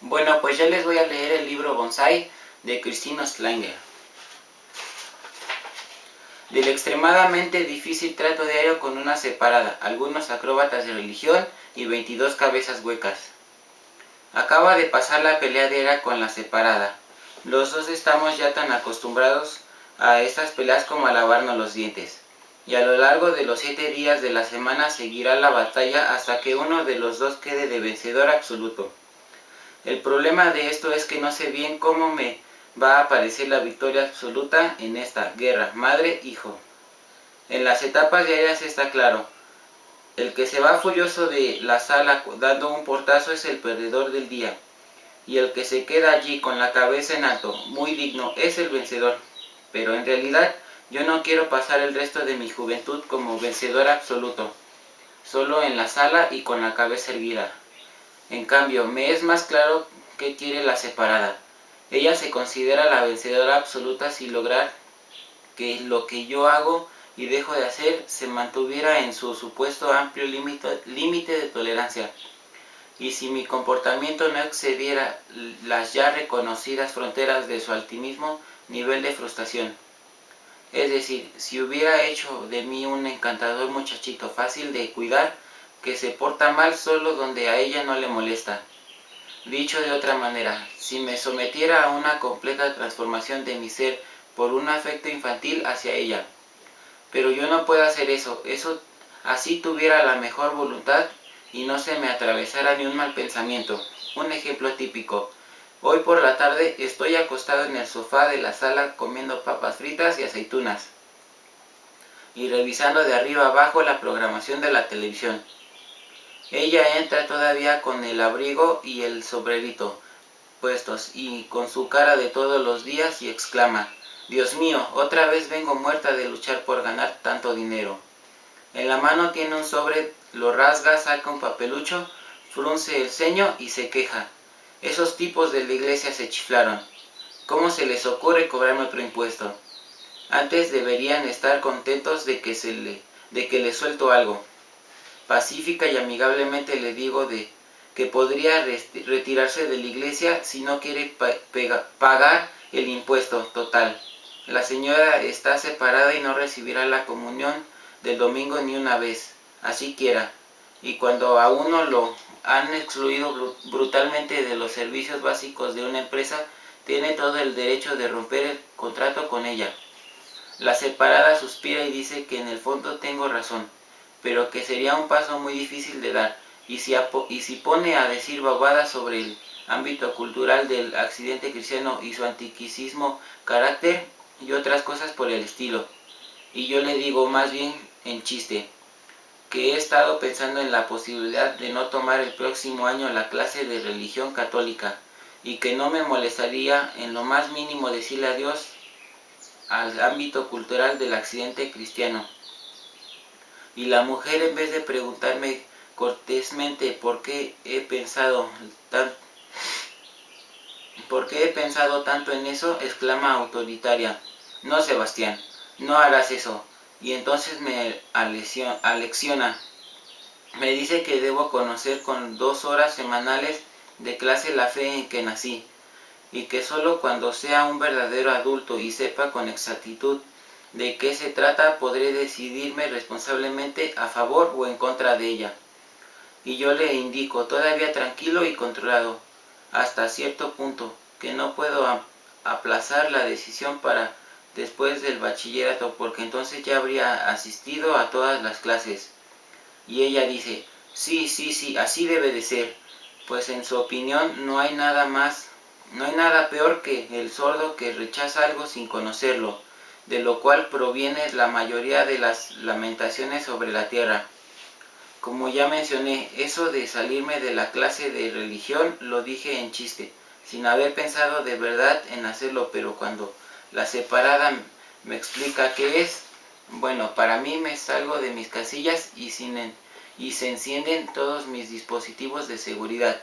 Bueno, pues yo les voy a leer el libro Bonsai de Christine Ostlanger. Del extremadamente difícil trato diario con una separada, algunos acróbatas de religión y 22 cabezas huecas. Acaba de pasar la pelea diaria con la separada. Los dos estamos ya tan acostumbrados a estas peleas como a lavarnos los dientes. Y a lo largo de los 7 días de la semana seguirá la batalla hasta que uno de los dos quede de vencedor absoluto. El problema de esto es que no sé bien cómo me va a aparecer la victoria absoluta en esta guerra madre-hijo. En las etapas diarias está claro, el que se va furioso de la sala dando un portazo es el perdedor del día, y el que se queda allí con la cabeza en alto, muy digno, es el vencedor. Pero en realidad yo no quiero pasar el resto de mi juventud como vencedor absoluto, solo en la sala y con la cabeza erguida. En cambio, me es más claro qué quiere la separada. Ella se considera la vencedora absoluta si lograr que lo que yo hago y dejo de hacer se mantuviera en su supuesto amplio límite de tolerancia, y si mi comportamiento no excediera las ya reconocidas fronteras de su altísimo nivel de frustración. Es decir, si hubiera hecho de mí un encantador muchachito fácil de cuidar, que se porta mal solo donde a ella no le molesta. Dicho de otra manera, si me sometiera a una completa transformación de mi ser por un afecto infantil hacia ella. Pero yo no puedo hacer eso, así tuviera la mejor voluntad y no se me atravesara ni un mal pensamiento. Un ejemplo típico. Hoy por la tarde estoy acostado en el sofá de la sala comiendo papas fritas y aceitunas y revisando de arriba abajo la programación de la televisión. Ella entra todavía con el abrigo y el sombrerito puestos y con su cara de todos los días y exclama: Dios mío, otra vez vengo muerta de luchar por ganar tanto dinero. En la mano tiene un sobre, lo rasga, saca un papelucho, frunce el ceño y se queja. Esos tipos de la iglesia se chiflaron. ¿Cómo se les ocurre cobrarme otro impuesto? Antes deberían estar contentos de que les suelto algo. Pacífica y amigablemente le digo que podría retirarse de la iglesia si no quiere pagar el impuesto total. La señora está separada y no recibirá la comunión del domingo ni una vez, así quiera. Y cuando a uno lo han excluido brutalmente de los servicios básicos de una empresa, tiene todo el derecho de romper el contrato con ella. La separada suspira y dice que en el fondo tengo razón, pero que sería un paso muy difícil de dar, y si pone a decir bobadas sobre el ámbito cultural del accidente cristiano y su antiquísimo carácter y otras cosas por el estilo. Y yo le digo más bien en chiste, que he estado pensando en la posibilidad de no tomar el próximo año la clase de religión católica, y que no me molestaría en lo más mínimo decirle adiós al ámbito cultural del accidente cristiano. Y la mujer, en vez de preguntarme cortésmente por qué he pensado tanto en eso, exclama autoritaria: No, Sebastián, no harás eso. Y entonces me alecciona. Me dice que debo conocer con 2 horas semanales de clase la fe en que nací, y que solo cuando sea un verdadero adulto y sepa con exactitud de qué se trata podré decidirme responsablemente a favor o en contra de ella. Y yo le indico, todavía tranquilo y controlado, hasta cierto punto, que no puedo aplazar la decisión para después del bachillerato, porque entonces ya habría asistido a todas las clases. Y ella dice: sí, así debe de ser, pues en su opinión no hay nada peor que el sordo que rechaza algo sin conocerlo, de lo cual proviene la mayoría de las lamentaciones sobre la tierra. Como ya mencioné, eso de salirme de la clase de religión lo dije en chiste, sin haber pensado de verdad en hacerlo, pero cuando la separada me explica qué es, bueno, para mí me salgo de mis casillas y se encienden todos mis dispositivos de seguridad.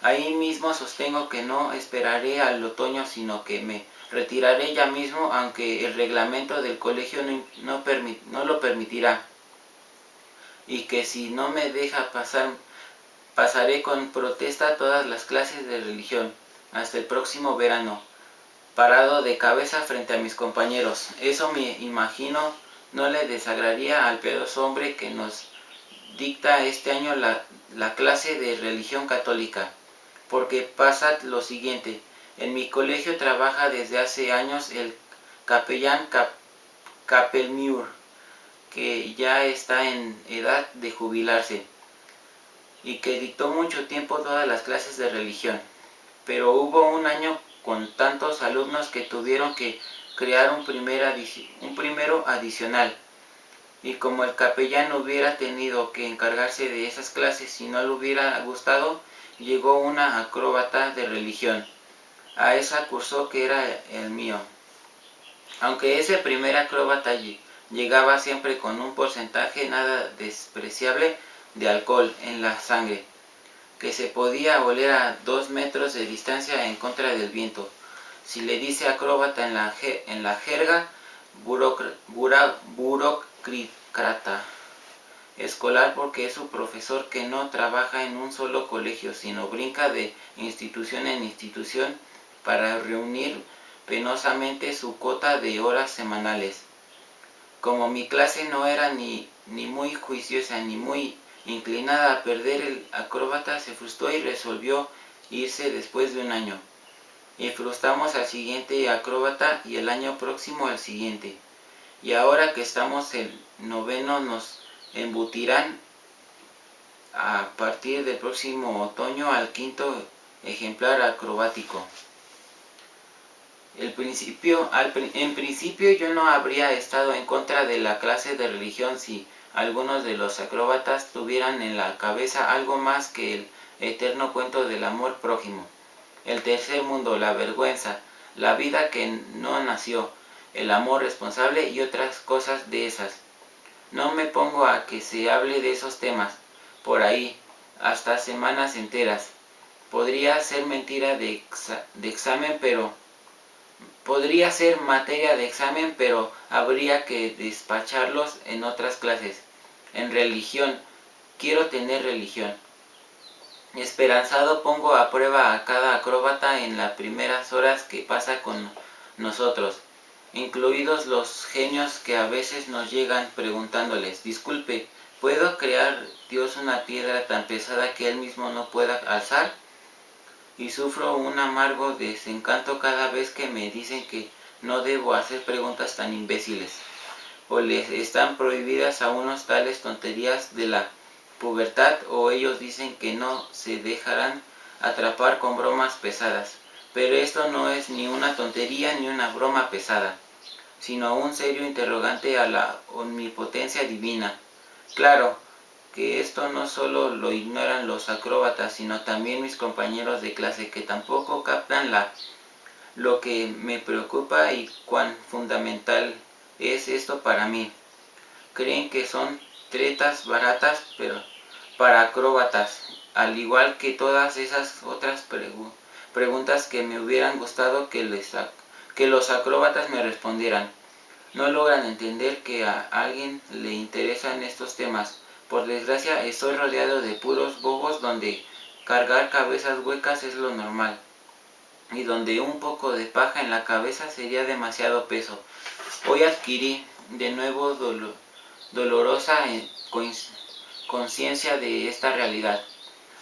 Ahí mismo sostengo que no esperaré al otoño, sino que me retiraré ya mismo, aunque el reglamento del colegio no lo permitirá, y que si no me deja pasar Pasaré con protesta todas las clases de religión, hasta el próximo verano, parado de cabeza frente a mis compañeros. Eso me imagino no le desagradaría al piadoso hombre que nos dicta este año la clase de religión católica, porque pasa lo siguiente. En mi colegio trabaja desde hace años el capellán Capelmuir, que ya está en edad de jubilarse y que dictó mucho tiempo todas las clases de religión. Pero hubo un año con tantos alumnos que tuvieron que crear un primero adicional. Y como el capellán hubiera tenido que encargarse de esas clases y no le hubiera gustado, llegó una acróbata de religión a ese curso que era el mío. Aunque ese primer acróbata llegaba siempre con un porcentaje nada despreciable de alcohol en la sangre, que se podía oler a 2 metros de distancia en contra del viento. Si le dice acróbata en la jerga burócrata escolar, porque es un profesor que no trabaja en un solo colegio, sino brinca de institución en institución para reunir penosamente su cota de horas semanales. Como mi clase no era ni muy juiciosa ni muy inclinada a perder, el acróbata se frustró y resolvió irse después de un año. Y frustramos al siguiente acróbata y el año próximo al siguiente. Y ahora que estamos en noveno nos embutirán a partir del próximo otoño al quinto ejemplar acrobático. En principio yo no habría estado en contra de la clase de religión si algunos de los acróbatas tuvieran en la cabeza algo más que el eterno cuento del amor prójimo, el tercer mundo, la vergüenza, la vida que no nació, el amor responsable y otras cosas de esas. No me pongo a que se hable de esos temas por ahí hasta semanas enteras. Podría ser mentira de examen, pero podría ser materia de examen, pero habría que despacharlos en otras clases. En religión, quiero tener religión. Esperanzado pongo a prueba a cada acróbata en las primeras horas que pasa con nosotros, incluidos los genios que a veces nos llegan preguntándoles, disculpe, ¿puedo crear Dios una piedra tan pesada que él mismo no pueda alzar? Y sufro un amargo desencanto cada vez que me dicen que no debo hacer preguntas tan imbéciles, o les están prohibidas a unos tales tonterías de la pubertad, o ellos dicen que no se dejarán atrapar con bromas pesadas. Pero esto no es ni una tontería ni una broma pesada, sino un serio interrogante a la omnipotencia divina. Claro que esto no solo lo ignoran los acróbatas, sino también mis compañeros de clase, que tampoco captan lo que me preocupa y cuán fundamental es esto para mí. Creen que son tretas baratas, pero para acróbatas, al igual que todas esas otras preguntas que me hubieran gustado que los acróbatas me respondieran. No logran entender que a alguien le interesan estos temas. Por desgracia, estoy rodeado de puros bobos donde cargar cabezas huecas es lo normal, y donde un poco de paja en la cabeza sería demasiado peso. Hoy adquirí de nuevo dolorosa conciencia de esta realidad.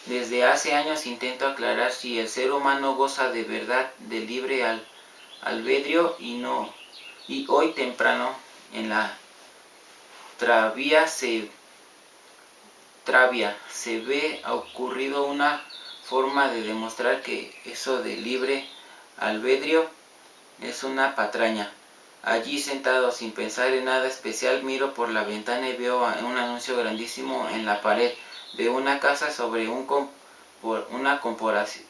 Desde hace años intento aclarar si el ser humano goza de verdad de libre albedrío y hoy temprano en la Travia se ve ocurrido una forma de demostrar que eso de libre albedrío es una patraña. Allí sentado sin pensar en nada especial miro por la ventana y veo un anuncio grandísimo en la pared de una casa sobre una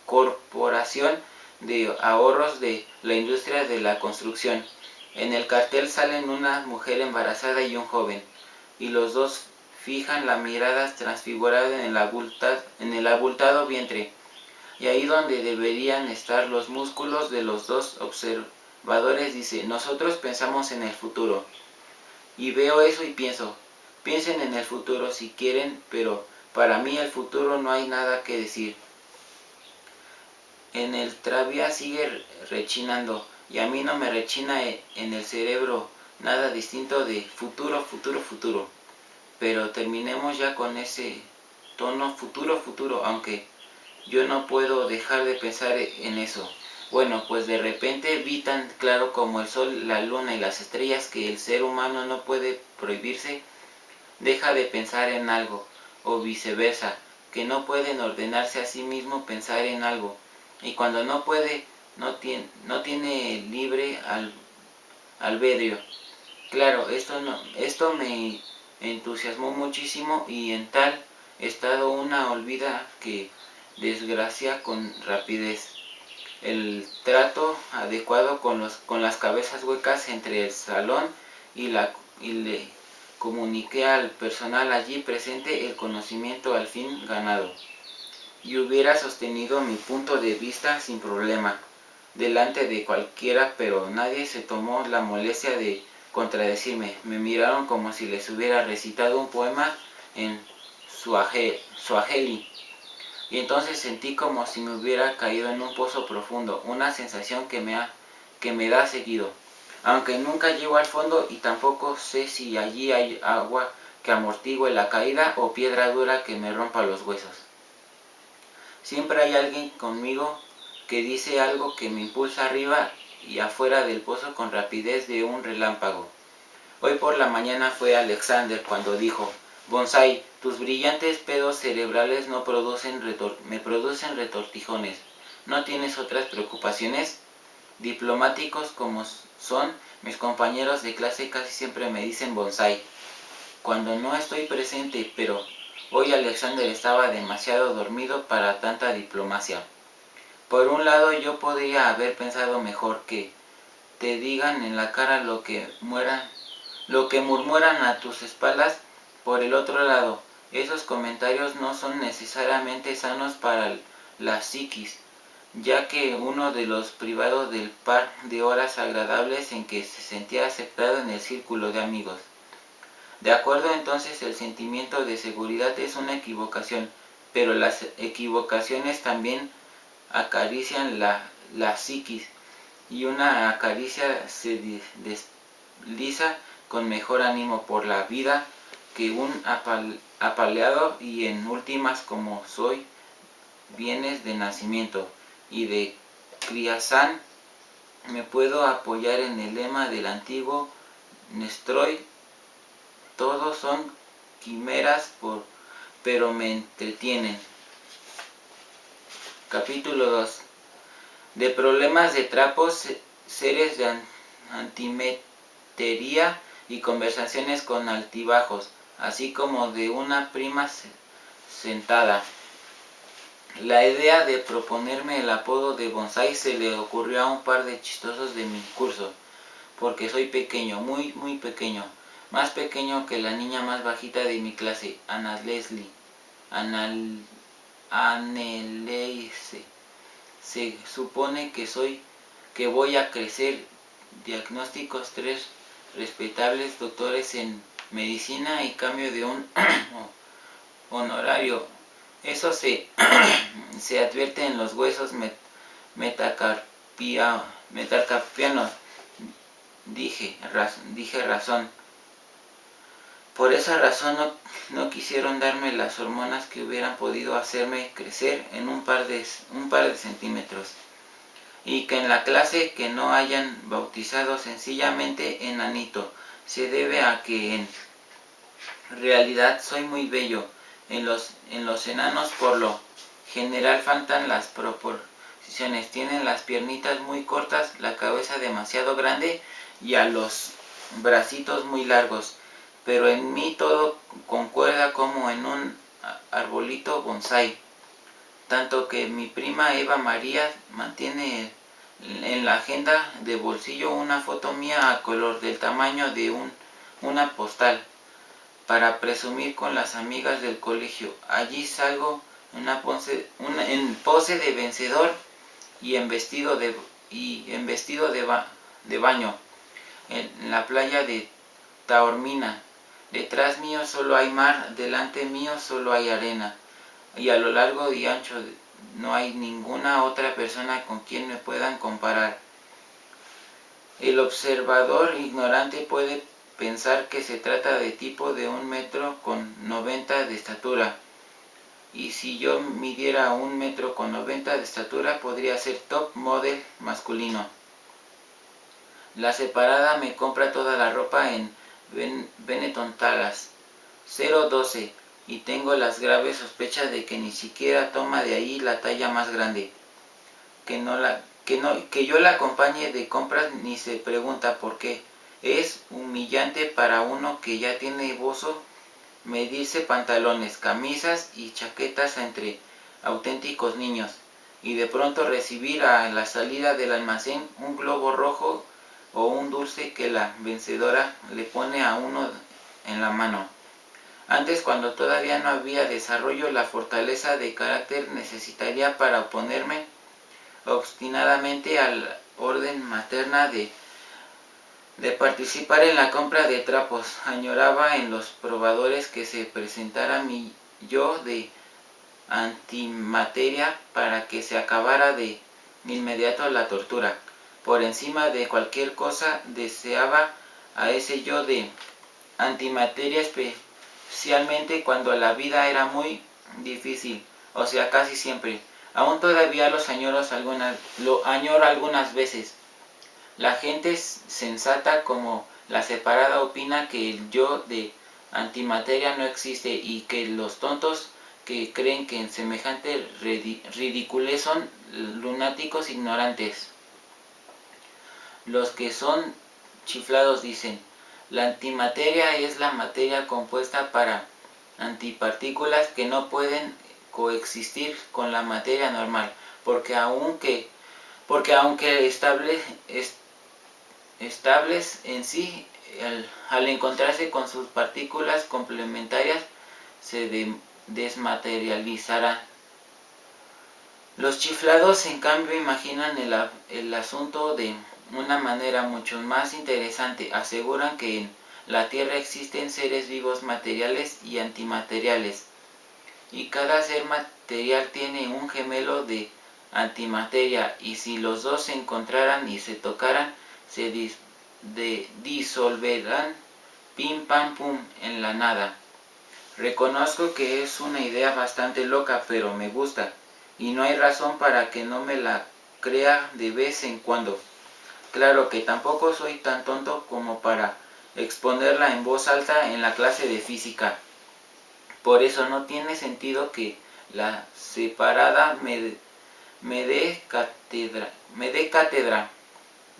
corporación de ahorros de la industria de la construcción. En el cartel salen una mujer embarazada y un joven, y los dos fijan la mirada transfigurada en el abultado vientre, y ahí donde deberían estar los músculos de los dos observadores dice, nosotros pensamos en el futuro. Y veo eso y pienso, piensen en el futuro si quieren, pero Para mí el futuro no hay nada que decir. En el tranvía sigue rechinando y a mí no me rechina en el cerebro nada distinto de futuro, futuro, futuro. Pero terminemos ya con ese tono futuro, futuro, aunque yo no puedo dejar de pensar en eso. Bueno, pues de repente vi tan claro como el sol, la luna y las estrellas que el ser humano no puede prohibirse, deja de pensar en algo, o viceversa, que no pueden ordenarse a sí mismo pensar en algo, y cuando no puede, no tiene libre albedrío. Claro, esto me entusiasmó muchísimo y en tal estado una olvida que desgracia con rapidez. El trato adecuado con las cabezas huecas entre el salón y le comuniqué al personal allí presente el conocimiento al fin ganado. Y hubiera sostenido mi punto de vista sin problema delante de cualquiera, pero nadie se tomó la molestia de contradecirme. Me miraron como si les hubiera recitado un poema en suajeli. Y entonces sentí como si me hubiera caído en un pozo profundo, una sensación que me da seguido. Aunque nunca llego al fondo y tampoco sé si allí hay agua que amortigue la caída o piedra dura que me rompa los huesos. Siempre hay alguien conmigo que dice algo que me impulsa arriba y afuera del pozo con rapidez de un relámpago. Hoy por la mañana fue Alexander cuando dijo: Bonsai, tus brillantes pedos cerebrales me producen retortijones. ¿No tienes otras preocupaciones? Diplomáticos como son, mis compañeros de clase casi siempre me dicen Bonsai cuando no estoy presente, pero hoy Alexander estaba demasiado dormido para tanta diplomacia. Por un lado, yo podría haber pensado mejor que te digan en la cara lo que murmuran a tus espaldas. Por el otro lado, esos comentarios no son necesariamente sanos para la psiquis, ya que uno de los privados del par de horas agradables en que se sentía aceptado en el círculo de amigos. De acuerdo, entonces el sentimiento de seguridad es una equivocación, pero las equivocaciones también acarician la psiquis, y una caricia se desliza con mejor ánimo por la vida que un apaleado, y en últimas, como soy bienes de nacimiento y de crianza, me puedo apoyar en el lema del antiguo Nestroy: todos son quimeras, pero me entretienen. Capítulo 2. De problemas de trapos, series de antimetería y conversaciones con altibajos, así como de una prima sentada. La idea de proponerme el apodo de Bonsai se le ocurrió a un par de chistosos de mi curso, porque soy pequeño, muy, muy pequeño, más pequeño que la niña más bajita de mi clase, Anna Leslie. Anneleise. Se supone que voy a crecer. Diagnósticos: 3 respetables doctores en medicina y cambio de un honorario. Eso se advierte en los huesos metacarpianos. Dije razón. Por esa razón no quisieron darme las hormonas que hubieran podido hacerme crecer en un par de centímetros. Y que en la clase que no hayan bautizado sencillamente enanito, se debe a que en realidad soy muy bello. En los enanos por lo general faltan las proporciones, tienen las piernitas muy cortas, la cabeza demasiado grande y a los bracitos muy largos. Pero en mí todo concuerda como en un arbolito bonsai, tanto que mi prima Eva María mantiene en la agenda de bolsillo una foto mía a color del tamaño de una postal, para presumir con las amigas del colegio. Allí salgo en pose de vencedor y en vestido de baño en la playa de Taormina. Detrás mío solo hay mar, delante mío solo hay arena, y a lo largo y ancho no hay ninguna otra persona con quien me puedan comparar. El observador ignorante puede pensar que se trata de tipo de 1,90 m de estatura, y si yo midiera 1,90 m de estatura podría ser top model masculino. La separada me compra toda la ropa en Benetton Talas 012 y tengo las graves sospechas de que ni siquiera toma de ahí la talla más grande. Que yo la acompañe de compras ni se pregunta por qué. Es humillante para uno que ya tiene bozo medirse pantalones, camisas y chaquetas entre auténticos niños, y de pronto recibir a la salida del almacén un globo rojo o un dulce que la vencedora le pone a uno en la mano. Antes, cuando todavía no había desarrollo la fortaleza de carácter necesitaría para oponerme obstinadamente a la orden materna de participar en la compra de trapos, añoraba en los probadores que se presentara mi yo de antimateria para que se acabara de inmediato la tortura. Por encima de cualquier cosa deseaba a ese yo de antimateria, especialmente cuando la vida era muy difícil, o sea, casi siempre. Aún todavía lo añoro algunas veces. La gente sensata como la separada opina que el yo de antimateria no existe y que los tontos que creen que en semejante ridiculez son lunáticos ignorantes. Los que son chiflados dicen: la antimateria es la materia compuesta para antipartículas que no pueden coexistir con la materia normal, porque aunque estables en sí, al encontrarse con sus partículas complementarias, se desmaterializarán. Los chiflados, en cambio, imaginan el asunto de una manera mucho más interesante. Aseguran que en la Tierra existen seres vivos materiales y antimateriales, y cada ser material tiene un gemelo de antimateria, y si los dos se encontraran y se tocaran, se disolverán pim pam pum en la nada. Reconozco que es una idea bastante loca, pero me gusta, y no hay razón para que no me la crea de vez en cuando. Claro que tampoco soy tan tonto como para exponerla en voz alta en la clase de física. Por eso no tiene sentido que la separada me dé cátedra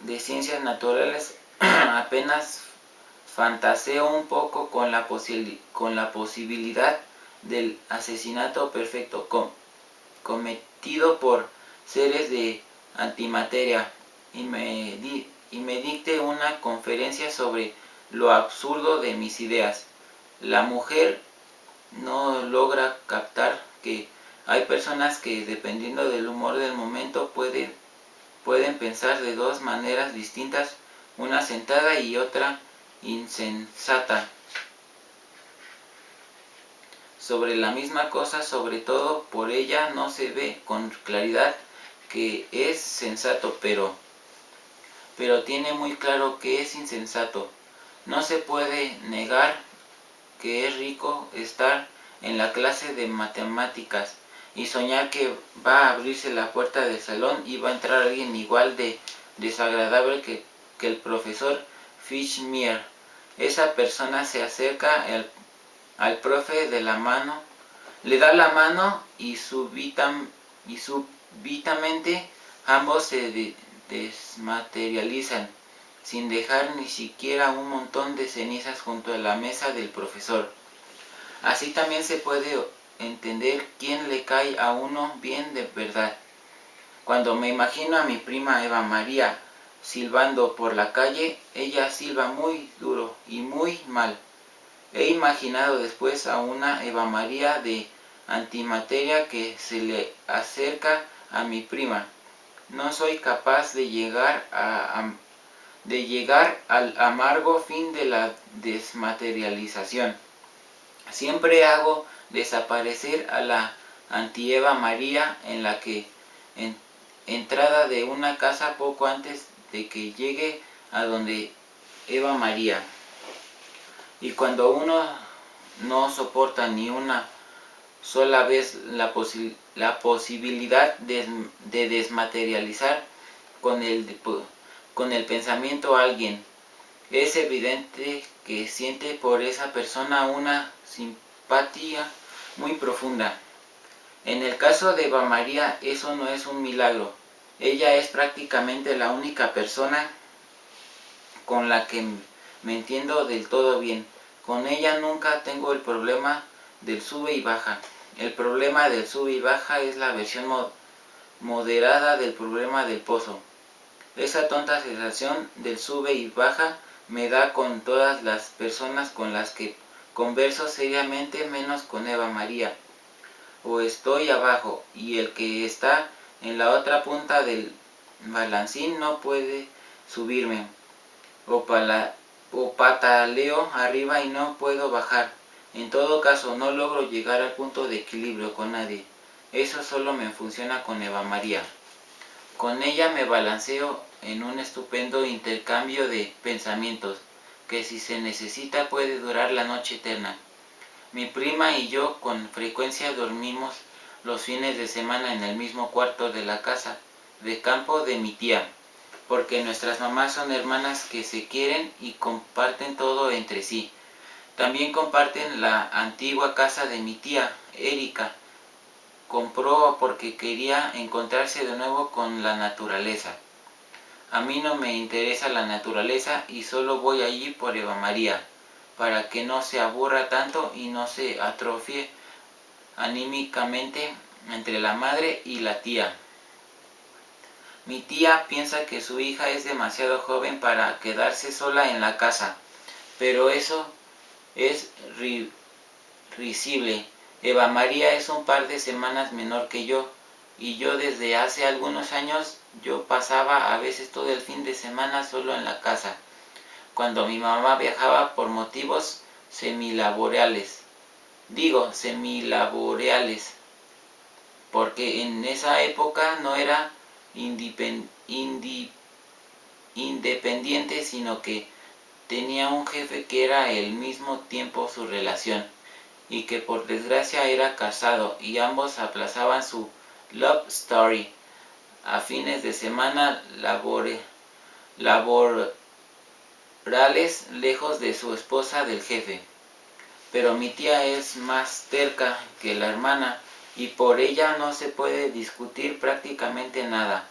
de ciencias naturales. Apenas fantaseo un poco con la posibilidad del asesinato perfecto cometido por seres de antimateria, y me dicte una conferencia sobre lo absurdo de mis ideas. La mujer no logra captar que hay personas que, dependiendo del humor del momento, pueden pensar de dos maneras distintas, una sentada y otra insensata, sobre la misma cosa. Sobre todo por ella no se ve con claridad que es sensato, pero tiene muy claro que es insensato. No se puede negar que es rico estar en la clase de matemáticas y soñar que va a abrirse la puerta del salón y va a entrar alguien igual de desagradable que el profesor Fishmeer. Esa persona se acerca al profe de la mano, le da la mano y súbitamente ambos se desmaterializan, sin dejar ni siquiera un montón de cenizas junto a la mesa del profesor. Así también se puede entender quién le cae a uno bien de verdad. Cuando me imagino a mi prima Eva María silbando por la calle, ella silba muy duro y muy mal. He imaginado después a una Eva María de antimateria que se le acerca a mi prima. No soy capaz de llegar de llegar al amargo fin de la desmaterialización. Siempre hago desaparecer a la anti-Eva María en la que entrada de una casa poco antes de que llegue a donde Eva María. Y cuando uno no soporta ni una sola vez la posibilidad de desmaterializar con el pensamiento a alguien, es evidente que siente por esa persona una simpatía muy profunda. En el caso de Eva María, eso no es un milagro. Ella es prácticamente la única persona con la que me entiendo del todo bien. Con ella nunca tengo el problema del sube y baja. El problema del sube y baja es la versión moderada del problema del pozo. Esa tonta sensación del sube y baja me da con todas las personas con las que converso seriamente, menos con Eva María. O estoy abajo y el que está en la otra punta del balancín no puede subirme, o pataleo arriba y no puedo bajar. En todo caso, no logro llegar al punto de equilibrio con nadie. Eso solo me funciona con Eva María. Con ella me balanceo en un estupendo intercambio de pensamientos, que si se necesita puede durar la noche eterna. Mi prima y yo con frecuencia dormimos los fines de semana en el mismo cuarto de la casa de campo de mi tía, porque nuestras mamás son hermanas que se quieren y comparten todo entre sí. También comparten la antigua casa de mi tía, Erika. Compró porque quería encontrarse de nuevo con la naturaleza. A mí no me interesa la naturaleza y solo voy allí por Eva María, para que no se aburra tanto y no se atrofie anímicamente entre la madre y la tía. Mi tía piensa que su hija es demasiado joven para quedarse sola en la casa, pero eso es risible. Eva María es un par de semanas menor que yo, y yo desde hace algunos años yo pasaba a veces todo el fin de semana solo en la casa, cuando mi mamá viajaba por motivos semilaborales. Digo semilaborales, porque en esa época no era independiente, sino que tenía un jefe que era al mismo tiempo su relación, y que por desgracia era casado, y ambos aplazaban su love story a fines de semana laborales lejos de su esposa del jefe. Pero mi tía es más terca que la hermana y por ella no se puede discutir prácticamente nada.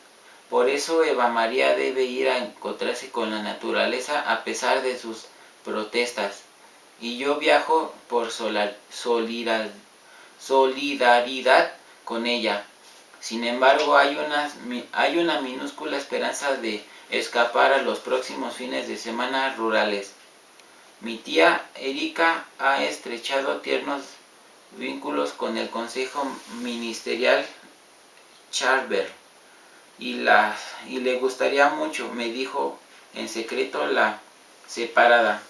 Por eso Eva María debe ir a encontrarse con la naturaleza a pesar de sus protestas. Y yo viajo por solidaridad con ella. Sin embargo, hay una minúscula esperanza de escapar a los próximos fines de semana rurales. Mi tía Erika ha estrechado tiernos vínculos con el Consejo Ministerial Charver y le gustaría mucho, me dijo en secreto la separada,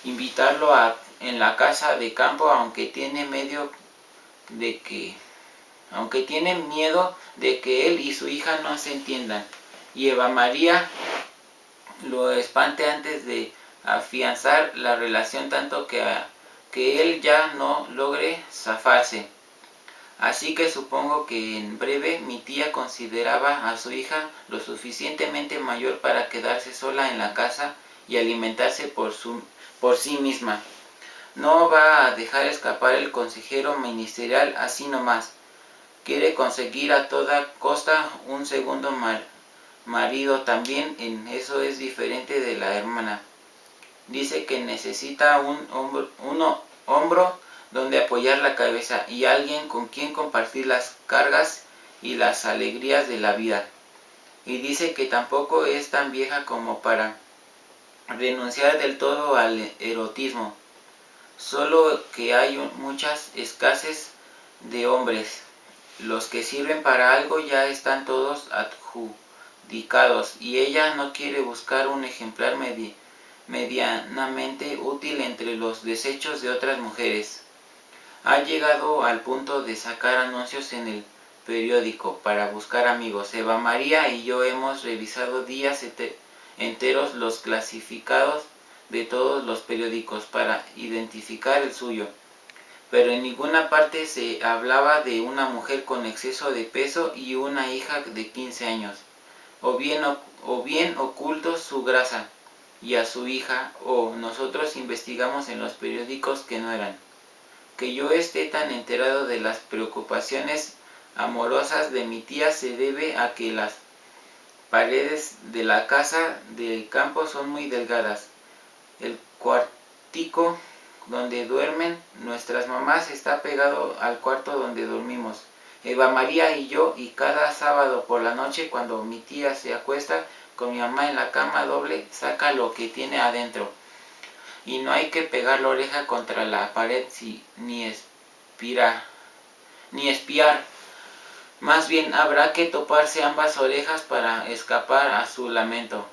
invitarlo en la casa de campo, aunque tiene miedo de que él y su hija no se entiendan y Eva María lo espante antes de afianzar la relación tanto que él ya no logre zafarse. Así que supongo que en breve mi tía consideraba a su hija lo suficientemente mayor para quedarse sola en la casa y alimentarse por sí misma. No va a dejar escapar el consejero ministerial así nomás. Quiere conseguir a toda costa un segundo marido también, en eso es diferente de la hermana. Dice que necesita un hombro donde apoyar la cabeza y alguien con quien compartir las cargas y las alegrías de la vida. Y dice que tampoco es tan vieja como para renunciar del todo al erotismo, solo que hay muchas escasez de hombres. Los que sirven para algo ya están todos sofisticados y ella no quiere buscar un ejemplar medianamente útil entre los desechos de otras mujeres. Ha llegado al punto de sacar anuncios en el periódico para buscar amigos. Eva María y yo hemos revisado días enteros los clasificados de todos los periódicos para identificar el suyo, pero en ninguna parte se hablaba de una mujer con exceso de peso y una hija de 15 años, o bien oculto su grasa y a su hija, o nosotros investigamos en los periódicos que no eran. Que yo esté tan enterado de las preocupaciones amorosas de mi tía se debe a que las paredes de la casa del campo son muy delgadas. El cuartico donde duermen nuestras mamás está pegado al cuarto donde dormimos Eva María y yo, y cada sábado por la noche cuando mi tía se acuesta con mi mamá en la cama doble, saca lo que tiene adentro. Y no hay que pegar la oreja contra la pared ni espiar. Más bien habrá que toparse ambas orejas para escapar a su lamento.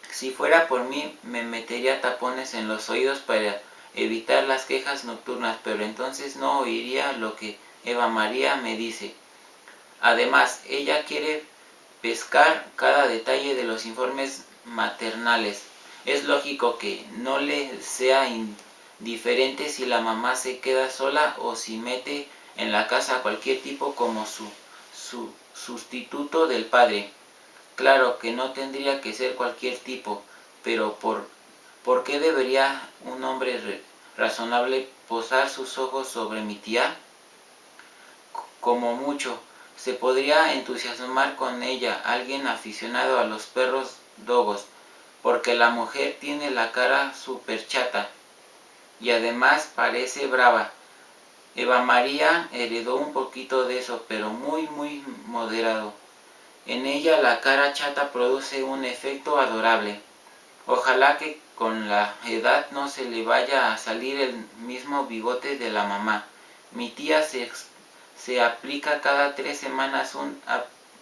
Si fuera por mí, me metería tapones en los oídos para evitar las quejas nocturnas, pero entonces no oiría lo que Eva María me dice. Además, ella quiere pescar cada detalle de los informes maternales. Es lógico que no le sea indiferente si la mamá se queda sola o si mete en la casa a cualquier tipo como su sustituto del padre. Claro que no tendría que ser cualquier tipo, pero ¿por qué debería un hombre razonable posar sus ojos sobre mi tía? Como mucho, se podría entusiasmar con ella alguien aficionado a los perros dogos, porque la mujer tiene la cara súper chata y además parece brava. Eva María heredó un poquito de eso, pero muy moderado. En ella la cara chata produce un efecto adorable. Ojalá que con la edad no se le vaya a salir el mismo bigote de la mamá. Mi tía se aplica cada 3 semanas un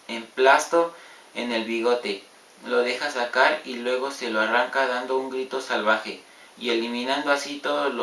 emplasto en el bigote. Lo deja sacar y luego se lo arranca dando un grito salvaje y eliminando así todos los